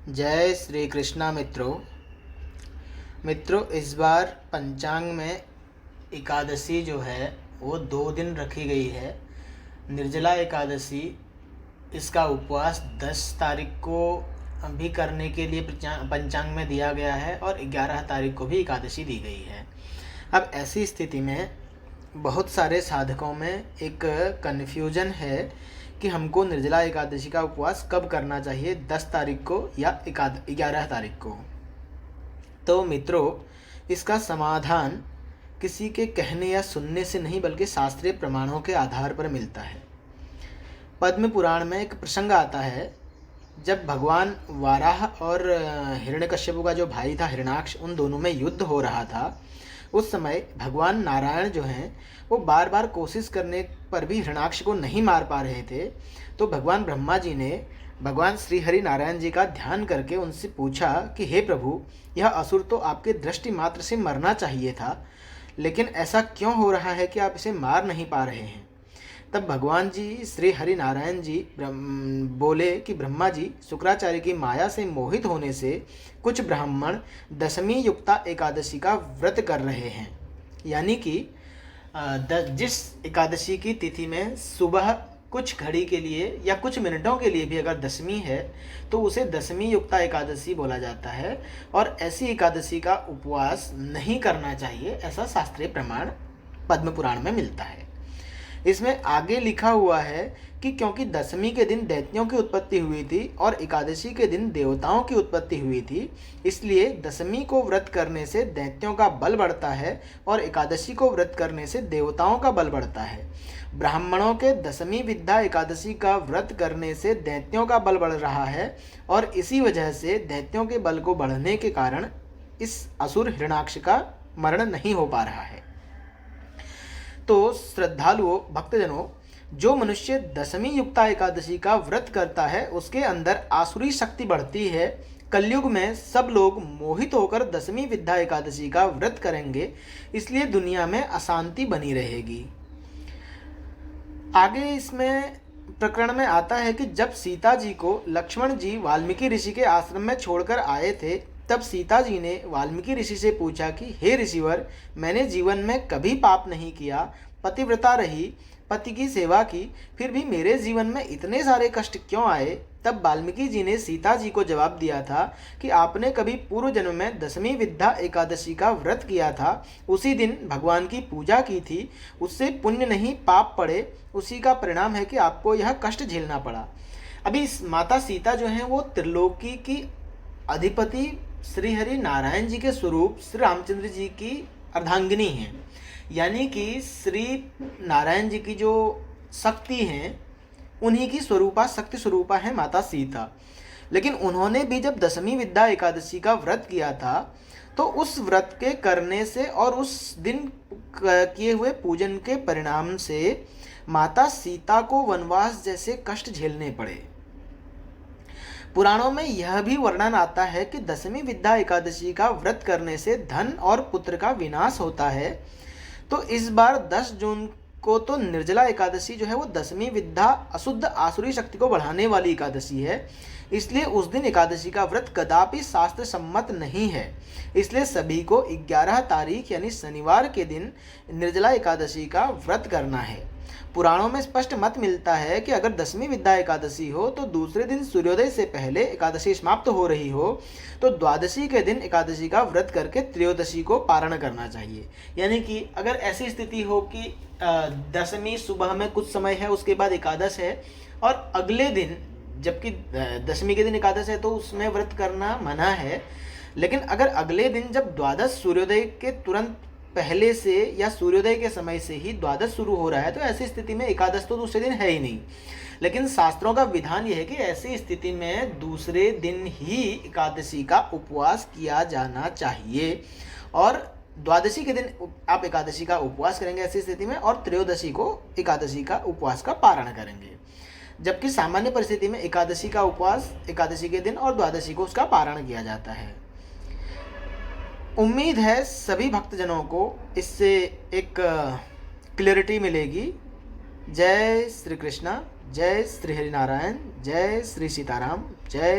जय श्री कृष्णा मित्रों, इस बार पंचांग में एकादशी जो है वो 2 दिन रखी गई है। निर्जला एकादशी, इसका उपवास 10 तारीख को भी करने के लिए पंचांग में दिया गया है और 11 तारीख को भी एकादशी दी गई है। अब ऐसी स्थिति में बहुत सारे साधकों में एक कन्फ्यूजन है कि हमको निर्जला एकादशी का उपवास कब करना चाहिए, 10 तारीख को या 11 तारीख को। तो मित्रों, इसका समाधान किसी के कहने या सुनने से नहीं बल्कि शास्त्रीय प्रमाणों के आधार पर मिलता है। पद्म पुराण में एक प्रसंग आता है, जब भगवान वाराह और हिरण्यकश्यप का जो भाई था हिरण्याक्ष, उन दोनों में युद्ध हो रहा था। उस समय भगवान नारायण जो हैं वो बार बार कोशिश करने पर भी हिरण्याक्ष को नहीं मार पा रहे थे। तो भगवान ब्रह्मा जी ने भगवान श्री हरि नारायण जी का ध्यान करके उनसे पूछा कि हे प्रभु, यह असुर तो आपके दृष्टि मात्र से मरना चाहिए था, लेकिन ऐसा क्यों हो रहा है कि आप इसे मार नहीं पा रहे हैं। तब भगवान जी श्री हरि नारायण जी बोले कि ब्रह्मा जी, शुक्राचार्य की माया से मोहित होने से कुछ ब्राह्मण दशमी युक्ता एकादशी का व्रत कर रहे हैं। यानी कि जिस एकादशी की तिथि में सुबह कुछ घड़ी के लिए या कुछ मिनटों के लिए भी अगर दशमी है तो उसे दशमी युक्ता एकादशी बोला जाता है, और ऐसी एकादशी का उपवास नहीं करना चाहिए, ऐसा शास्त्रीय प्रमाण पद्म पुराण में मिलता है। इसमें आगे लिखा हुआ है कि क्योंकि दशमी के दिन दैत्यों की उत्पत्ति हुई थी और एकादशी के दिन देवताओं की उत्पत्ति हुई थी, इसलिए दशमी को व्रत करने से दैत्यों का बल बढ़ता है और एकादशी को व्रत करने से देवताओं का बल बढ़ता है। ब्राह्मणों के दशमी विद्या एकादशी का व्रत करने से दैत्यों का बल बढ़ रहा है, और इसी वजह से दैत्यों के बल को बढ़ने के कारण इस असुर हिरण्याक्ष का मरण नहीं हो पा रहा है। तो श्रद्धालुओं, भक्तजनों, जो मनुष्य दशमी युक्ता एकादशी का व्रत करता है उसके अंदर आसुरी शक्ति बढ़ती है। कलयुग में सब लोग मोहित होकर दशमी विद्या एकादशी का व्रत करेंगे, इसलिए दुनिया में अशांति बनी रहेगी। आगे इसमें प्रकरण में आता है कि जब सीता जी को लक्ष्मण जी वाल्मीकि ऋषि के आश्रम में छोड़कर आए थे, तब सीता जी ने वाल्मीकि ऋषि से पूछा कि हे ऋषिवर, मैंने जीवन में कभी पाप नहीं किया, पतिव्रता रही, पति की सेवा की, फिर भी मेरे जीवन में इतने सारे कष्ट क्यों आए। तब वाल्मीकि जी ने सीता जी को जवाब दिया था कि आपने कभी पूर्व जन्म में दशमी विद्या एकादशी का व्रत किया था, उसी दिन भगवान की पूजा की थी, उससे पुण्य नहीं पाप पड़े, उसी का परिणाम है कि आपको यह कष्ट झेलना पड़ा। अभी इस माता सीता जो हैं वो त्रिलोकी की अधिपति श्री हरि नारायण जी के स्वरूप श्री रामचंद्र जी की अर्धांगिनी हैं। यानी कि श्री नारायण जी की जो शक्ति हैं उन्हीं की स्वरूपा, शक्ति स्वरूपा है माता सीता। लेकिन उन्होंने भी जब दशमी विद्या एकादशी का व्रत किया था तो उस व्रत के करने से और उस दिन किए हुए पूजन के परिणाम से माता सीता को वनवास जैसे कष्ट झेलने पड़े। पुराणों में यह भी वर्णन आता है कि दशमी विद्या एकादशी का व्रत करने से धन और पुत्र का विनाश होता है। तो इस बार 10 जून को तो निर्जला एकादशी जो है वो दशमी विद्या अशुद्ध आसुरी शक्ति को बढ़ाने वाली एकादशी है, इसलिए उस दिन एकादशी का व्रत कदापि शास्त्र सम्मत नहीं है। इसलिए सभी को 11 तारीख यानी शनिवार के दिन निर्जला एकादशी का व्रत करना है। पुराणों में स्पष्ट मत मिलता है कि अगर दशमी विद्या एकादशी हो तो दूसरे दिन सूर्योदय से पहले एकादशी समाप्त हो रही हो तो द्वादशी के दिन एकादशी का व्रत करके त्रयोदशी को पारण करना चाहिए। यानी कि अगर ऐसी स्थिति हो कि दशमी सुबह में कुछ समय है, उसके बाद एकादश है और अगले दिन, जबकि दशमी के दिन एकादश है तो उसमें व्रत करना मना है, लेकिन अगर अगले दिन जब द्वादश सूर्योदय के तुरंत पहले से या सूर्योदय के समय से ही द्वादश शुरू हो रहा है तो ऐसी स्थिति में एकादश तो दूसरे दिन है ही नहीं। लेकिन शास्त्रों का विधान यह है कि ऐसी स्थिति में दूसरे दिन ही एकादशी का उपवास किया जाना चाहिए, और द्वादशी के दिन आप एकादशी का उपवास करेंगे ऐसी स्थिति में, और त्रयोदशी को एकादशी का उपवास का पारण करेंगे। जबकि सामान्य परिस्थिति में एकादशी का उपवास एकादशी के दिन और द्वादशी को उसका पारण किया जाता है। उम्मीद है सभी भक्तजनों को इससे एक क्लैरिटी मिलेगी। जय श्री कृष्णा, जय श्री हरि नारायण, जय श्री सीताराम, जय